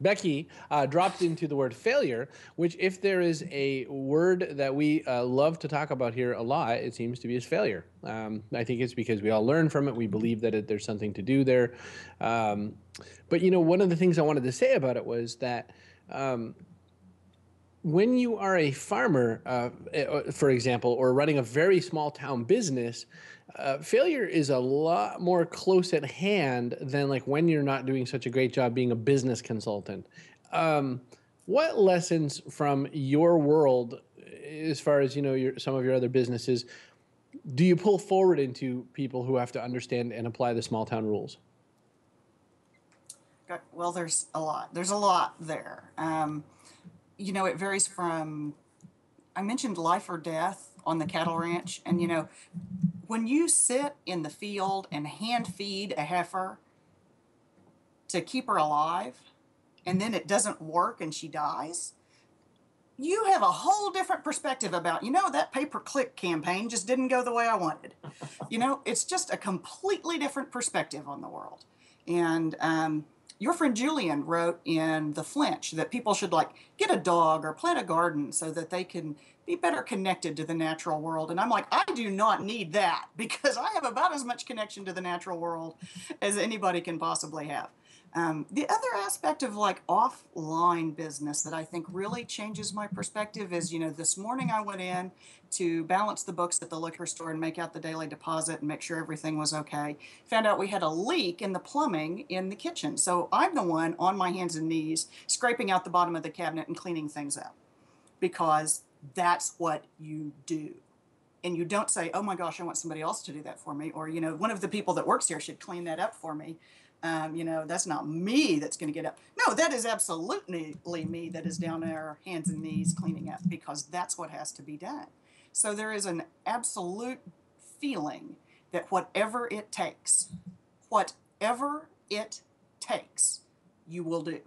Becky dropped into the word failure, which if there is a word that we love to talk about here a lot, it seems to be is failure. I think it's because we all learn from it. We believe that there's something to do there. But, one of the things I wanted to say about it was that when you are a farmer, for example, or running a very small town business, failure is a lot more close at hand than like when you're not doing such a great job being a business consultant. What lessons from your world, as far as some of your other businesses, do you pull forward into people who have to understand and apply the small town rules? Well, there's a lot. There's a lot there. It varies from, I mentioned life or death on the cattle ranch. And, when you sit in the field and hand feed a heifer to keep her alive, and then it doesn't work and she dies, you have a whole different perspective about, that pay-per-click campaign just didn't go the way I wanted. It's just a completely different perspective on the world. And, your friend Julian wrote in The Flinch that people should get a dog or plant a garden so that they can be better connected to the natural world. And I'm like, I do not need that because I have about as much connection to the natural world as anybody can possibly have. The other aspect of offline business that I think really changes my perspective is, this morning I went in to balance the books at the liquor store and make out the daily deposit and make sure everything was okay. Found out we had a leak in the plumbing in the kitchen. So I'm the one on my hands and knees scraping out the bottom of the cabinet and cleaning things up because that's what you do. And you don't say, oh my gosh, I want somebody else to do that for me. Or, one of the people that works here should clean that up for me. That's not me that's going to get up. No, that is absolutely me that is down there, hands and knees, cleaning up, because that's what has to be done. So there is an absolute feeling that whatever it takes, you will do.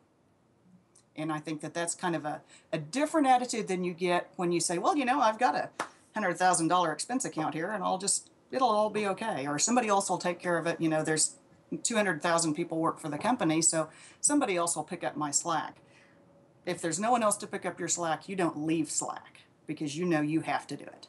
And I think that that's kind of a different attitude than you get when you say, well, I've got a $100,000 expense account here and it'll all be okay. Or somebody else will take care of it. There's 200,000 people work for the company, so somebody else will pick up my slack. If there's no one else to pick up your slack, you don't leave slack because you have to do it.